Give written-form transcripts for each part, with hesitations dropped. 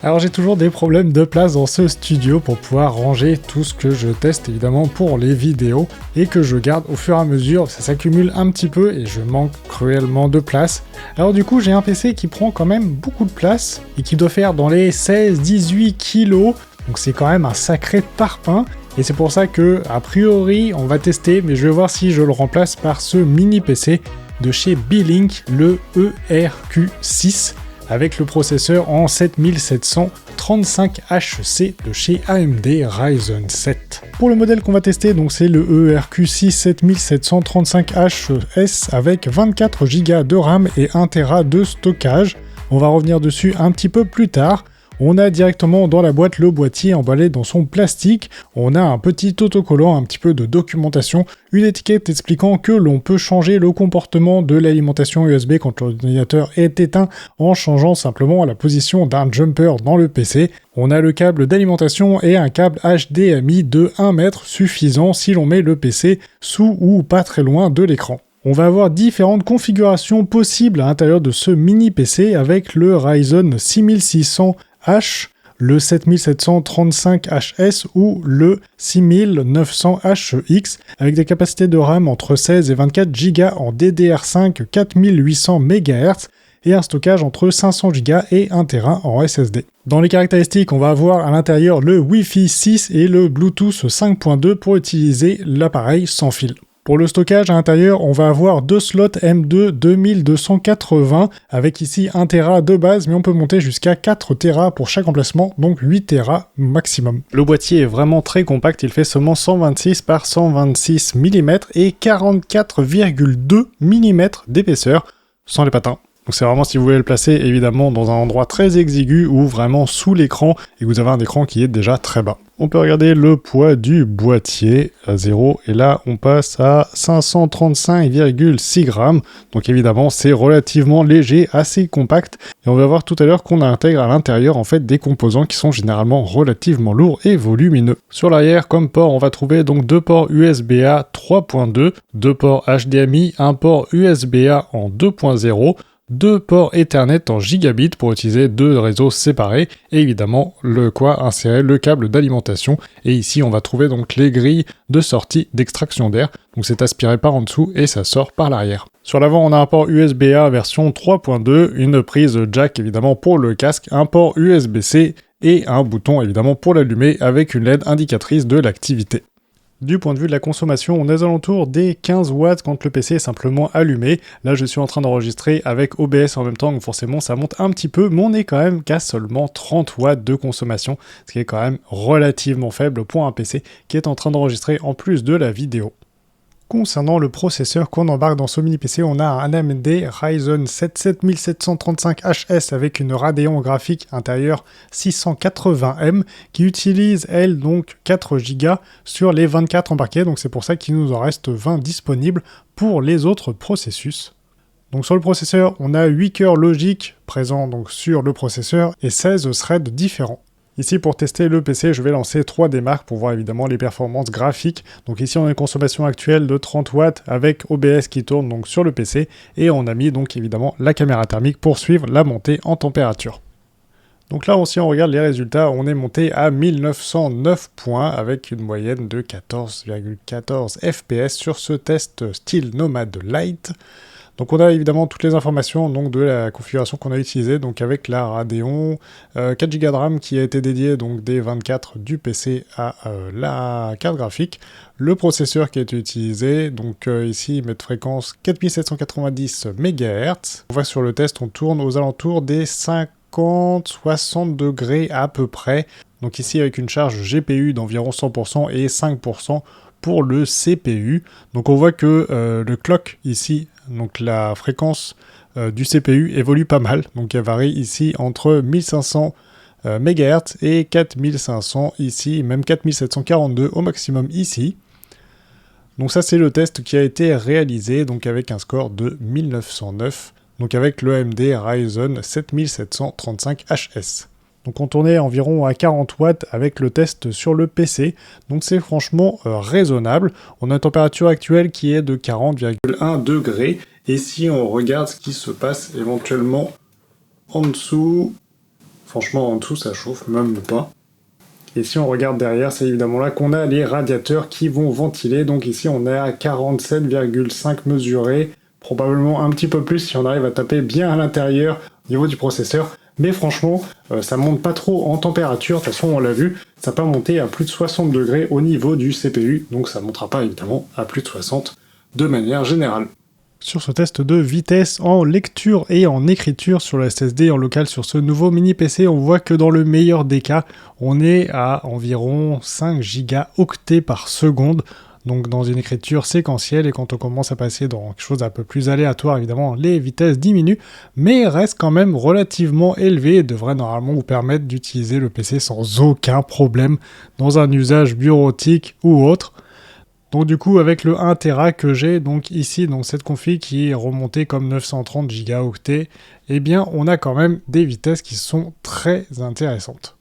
Alors j'ai toujours des problèmes de place dans ce studio pour pouvoir ranger tout ce que je teste évidemment pour les vidéos et que je garde au fur et à mesure, ça s'accumule un petit peu et je manque cruellement de place. Alors du coup j'ai un PC qui prend quand même beaucoup de place et qui doit faire dans les 16-18 kilos, donc c'est quand même un sacré parpaing. Et c'est pour ça que, a priori, on va tester, mais je vais voir si je le remplace par ce mini PC de chez Beelink, le ERQ6, avec le processeur en 7735HC de chez AMD Ryzen 7. Pour le modèle qu'on va tester, donc c'est le ERQ6 7735HS avec 24 Go de RAM et 1 Tera de stockage. On va revenir dessus un petit peu plus tard. On a directement dans la boîte le boîtier emballé dans son plastique, on a un petit autocollant, un petit peu de documentation, une étiquette expliquant que l'on peut changer le comportement de l'alimentation USB quand l'ordinateur est éteint en changeant simplement la position d'un jumper dans le PC. On a le câble d'alimentation et un câble HDMI de 1 mètre suffisant si l'on met le PC sous ou pas très loin de l'écran. On va avoir différentes configurations possibles à l'intérieur de ce mini PC avec le Ryzen 6600H, le 7735HS ou le 6900HX avec des capacités de RAM entre 16 et 24 Go en DDR5 4800 MHz et un stockage entre 500 Go et 1 Tera en SSD. Dans les caractéristiques, on va avoir à l'intérieur le Wi-Fi 6 et le Bluetooth 5.2 pour utiliser l'appareil sans fil. Pour le stockage à l'intérieur, on va avoir deux slots M2 2280 avec ici 1 Tera de base, mais on peut monter jusqu'à 4 Tera pour chaque emplacement, donc 8 Tera maximum. Le boîtier est vraiment très compact, il fait seulement 126 par 126 mm et 44,2 mm d'épaisseur, sans les patins. Donc c'est vraiment si vous voulez le placer évidemment dans un endroit très exigu ou vraiment sous l'écran et vous avez un écran qui est déjà très bas. On peut regarder le poids du boîtier à 0 et là on passe à 535,6 grammes. Donc évidemment c'est relativement léger, assez compact et on va voir tout à l'heure qu'on intègre à l'intérieur en fait des composants qui sont généralement relativement lourds et volumineux. Sur l'arrière comme port on va trouver donc deux ports USB-A 3.2, deux ports HDMI, un port USB-A en 2.0, deux ports Ethernet en gigabit pour utiliser deux réseaux séparés et évidemment insérer le câble d'alimentation et ici on va trouver donc les grilles de sortie d'extraction d'air, donc c'est aspiré par en dessous et ça sort par l'arrière. Sur l'avant on a un port USB-A version 3.2, une prise jack évidemment pour le casque, un port USB-C et un bouton évidemment pour l'allumer avec une LED indicatrice de l'activité. Du point de vue de la consommation, on est aux alentours des 15 watts quand le PC est simplement allumé. Là, je suis en train d'enregistrer avec OBS en même temps, donc forcément, ça monte un petit peu, mais on est quand même qu'à seulement 30 watts de consommation, ce qui est quand même relativement faible pour un PC qui est en train d'enregistrer en plus de la vidéo. Concernant le processeur qu'on embarque dans ce mini PC, on a un AMD Ryzen 7 7735HS avec une Radeon graphique intérieure 680M qui utilise elle donc 4 Go sur les 24 embarqués, donc c'est pour ça qu'il nous en reste 20 disponibles pour les autres processus. Donc sur le processeur, on a 8 cœurs logiques présents donc sur le processeur et 16 threads différents. Ici, pour tester le PC, je vais lancer 3 démarques pour voir évidemment les performances graphiques. Donc ici, on a une consommation actuelle de 30 watts avec OBS qui tourne donc sur le PC et on a mis donc évidemment la caméra thermique pour suivre la montée en température. Donc là aussi, on regarde les résultats, on est monté à 1909 points avec une moyenne de 14,14 FPS sur ce test style Nomad Lite. Donc on a évidemment toutes les informations donc, de la configuration qu'on a utilisée, donc avec la Radeon, 4 Go de RAM qui a été dédié donc des 24 du PC à la carte graphique, le processeur qui a été utilisé, donc ici il met de fréquence 4790 MHz. On voit sur le test, on tourne aux alentours des 50-60 degrés à peu près. Donc ici avec une charge GPU d'environ 100% et 5% pour le CPU. Donc on voit que le clock ici, donc la fréquence du CPU évolue pas mal, donc elle varie ici entre 1500 MHz et 4500 ici, même 4742 au maximum ici. Donc ça c'est le test qui a été réalisé donc avec un score de 1909, donc avec le AMD Ryzen 7735HS. Donc on tournait environ à 40 watts avec le test sur le PC, donc c'est franchement raisonnable. On a une température actuelle qui est de 40,1 degrés, et si on regarde ce qui se passe éventuellement en dessous, Franchement, en dessous, ça chauffe même pas. Et si on regarde derrière, c'est évidemment là qu'on a les radiateurs qui vont ventiler. Donc ici, on est à 47,5 mesurés. Probablement un petit peu plus si on arrive à taper bien à l'intérieur au niveau du processeur. Mais franchement, ça monte pas trop en température. De toute façon, on l'a vu, ça peut monter à plus de 60 degrés au niveau du CPU. Donc ça ne montera pas évidemment à plus de 60 de manière générale. Sur ce test de vitesse en lecture et en écriture sur le SSD en local sur ce nouveau mini PC, on voit que dans le meilleur des cas, on est à environ 5 gigaoctets par seconde. Donc dans une écriture séquentielle, et quand on commence à passer dans quelque chose d'un peu plus aléatoire, évidemment, les vitesses diminuent, mais restent quand même relativement élevées et devraient normalement vous permettre d'utiliser le PC sans aucun problème dans un usage bureautique ou autre. Donc du coup, avec le 1 Tera que j'ai donc ici, dans cette config qui est remontée comme 930 gigaoctets, eh bien on a quand même des vitesses qui sont très intéressantes.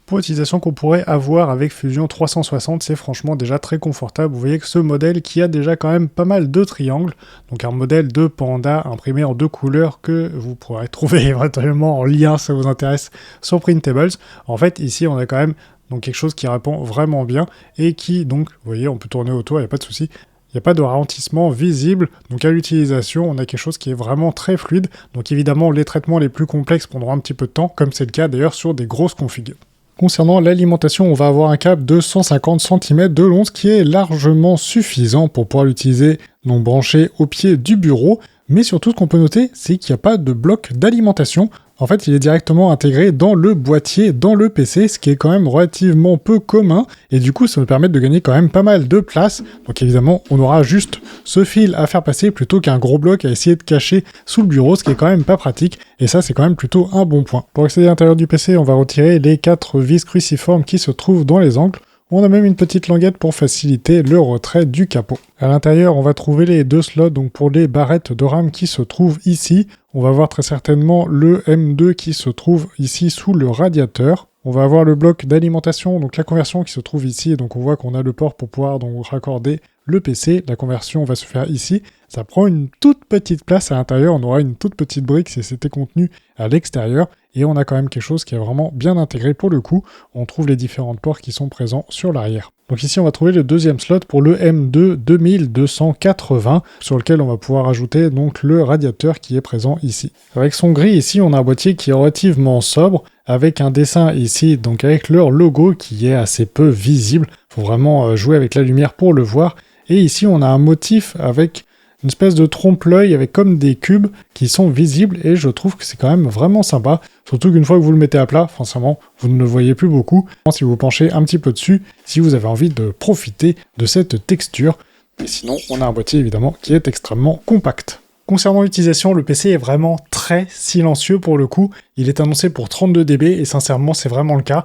Pour l'utilisation qu'on pourrait avoir avec Fusion 360, c'est franchement déjà très confortable. Vous voyez que ce modèle qui a déjà quand même pas mal de triangles, donc un modèle de Panda imprimé en 2 couleurs que vous pourrez trouver éventuellement en lien si ça vous intéresse sur Printables. En fait, ici on a quand même donc quelque chose qui répond vraiment bien et qui, donc, vous voyez, on peut tourner autour, il n'y a pas de souci. Il n'y a pas de ralentissement visible, donc à l'utilisation, on a quelque chose qui est vraiment très fluide. Donc évidemment, les traitements les plus complexes prendront un petit peu de temps, comme c'est le cas d'ailleurs sur des grosses configs. Concernant l'alimentation, on va avoir un câble de 150 cm de long, ce qui est largement suffisant pour pouvoir l'utiliser, donc branché au pied du bureau. Mais surtout, ce qu'on peut noter, c'est qu'il n'y a pas de bloc d'alimentation. En fait, il est directement intégré dans le boîtier, dans le PC, ce qui est quand même relativement peu commun. Et du coup, ça nous permet de gagner quand même pas mal de place. Donc évidemment, on aura juste ce fil à faire passer plutôt qu'un gros bloc à essayer de cacher sous le bureau, ce qui est quand même pas pratique. Et ça, c'est quand même plutôt un bon point. Pour accéder à l'intérieur du PC, on va retirer les 4 vis cruciformes qui se trouvent dans les angles. On a même une petite languette pour faciliter le retrait du capot. À l'intérieur, on va trouver les 2 slots donc pour les barrettes de RAM qui se trouvent ici. On va voir très certainement le M2 qui se trouve ici sous le radiateur. On va avoir le bloc d'alimentation, donc la conversion qui se trouve ici. Donc on voit qu'on a le port pour pouvoir donc raccorder le PC. La conversion va se faire ici. Ça prend une toute petite place à l'intérieur. On aura une toute petite brique si c'était contenu à l'extérieur. Et on a quand même quelque chose qui est vraiment bien intégré pour le coup. On trouve les différents ports qui sont présents sur l'arrière. Donc ici, on va trouver le deuxième slot pour le M2 2280, sur lequel on va pouvoir ajouter donc le radiateur qui est présent ici. Avec son gris ici, on a un boîtier qui est relativement sobre, avec un dessin ici, donc avec leur logo qui est assez peu visible. Il faut vraiment jouer avec la lumière pour le voir. Et ici, on a un motif avec une espèce de trompe-l'œil avec comme des cubes qui sont visibles et je trouve que c'est quand même vraiment sympa. Surtout qu'une fois que vous le mettez à plat, forcément, vous ne le voyez plus beaucoup. Si vous penchez un petit peu dessus, si vous avez envie de profiter de cette texture. Et sinon, on a un boîtier évidemment qui est extrêmement compact. Concernant l'utilisation, le PC est vraiment très silencieux pour le coup. Il est annoncé pour 32 dB et sincèrement, c'est vraiment le cas.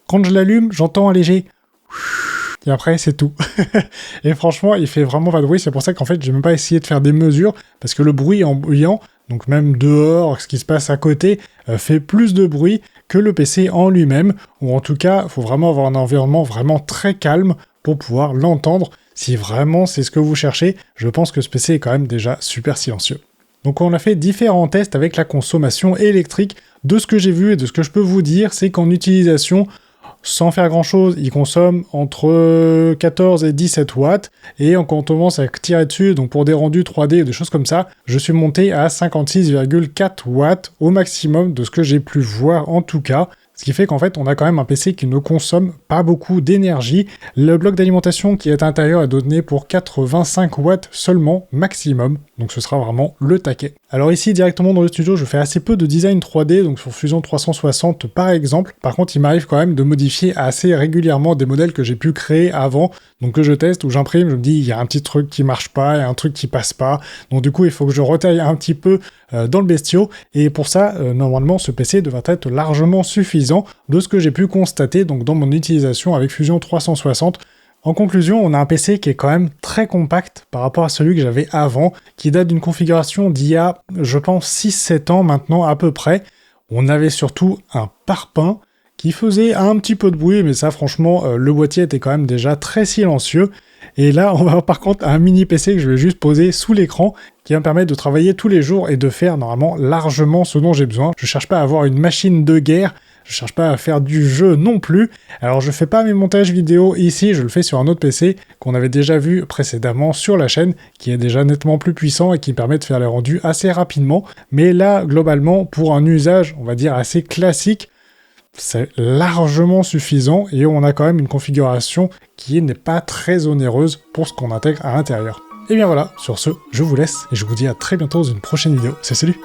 Quand je l'allume, j'entends un léger... Et après, c'est tout. Et franchement, il fait vraiment pas de bruit. C'est pour ça qu'en fait, j'ai même pas essayé de faire des mesures, parce que le bruit ambiant, donc même dehors, ce qui se passe à côté, fait plus de bruit que le PC en lui-même. Ou en tout cas, il faut vraiment avoir un environnement vraiment très calme pour pouvoir l'entendre. Si vraiment c'est ce que vous cherchez, je pense que ce PC est quand même déjà super silencieux. Donc on a fait différents tests avec la consommation électrique. De ce que j'ai vu et de ce que je peux vous dire, c'est qu'en utilisation, sans faire grand chose, il consomme entre 14 et 17 watts. Et quand on commence à tirer dessus, donc pour des rendus 3D et des choses comme ça, je suis monté à 56,4 watts au maximum de ce que j'ai pu voir en tout cas. Ce qui fait qu'en fait, on a quand même un PC qui ne consomme pas beaucoup d'énergie. Le bloc d'alimentation qui est à l'intérieur est donné pour 85 watts seulement, maximum. Donc ce sera vraiment le taquet. Alors ici, directement dans le studio, je fais assez peu de design 3D, donc sur Fusion 360 par exemple. Par contre, il m'arrive quand même de modifier assez régulièrement des modèles que j'ai pu créer avant, donc que je teste, où j'imprime, je me dis, il y a un petit truc qui marche pas, il y a un truc qui passe pas. Donc du coup, il faut que je retaille un petit peu dans le bestiau. Et pour ça, normalement, ce PC devrait être largement suffisant de ce que j'ai pu constater donc dans mon utilisation avec Fusion 360. En conclusion, on a un PC qui est quand même très compact par rapport à celui que j'avais avant, qui date d'une configuration d'il y a, je pense, 6-7 ans maintenant à peu près. On avait surtout un parpaing qui faisait un petit peu de bruit, mais ça franchement, le boîtier était quand même déjà très silencieux. Et là, on va par contre à un mini PC que je vais juste poser sous l'écran, qui va me permettre de travailler tous les jours et de faire normalement largement ce dont j'ai besoin. Je cherche pas à avoir une machine de guerre, je cherche pas à faire du jeu non plus. Alors je fais pas mes montages vidéo ici, je le fais sur un autre PC qu'on avait déjà vu précédemment sur la chaîne, qui est déjà nettement plus puissant et qui permet de faire les rendus assez rapidement. Mais là, globalement, pour un usage, on va dire assez classique, c'est largement suffisant et on a quand même une configuration qui n'est pas très onéreuse pour ce qu'on intègre à l'intérieur. Et bien voilà, sur ce, je vous laisse et je vous dis à très bientôt dans une prochaine vidéo. C'est salut!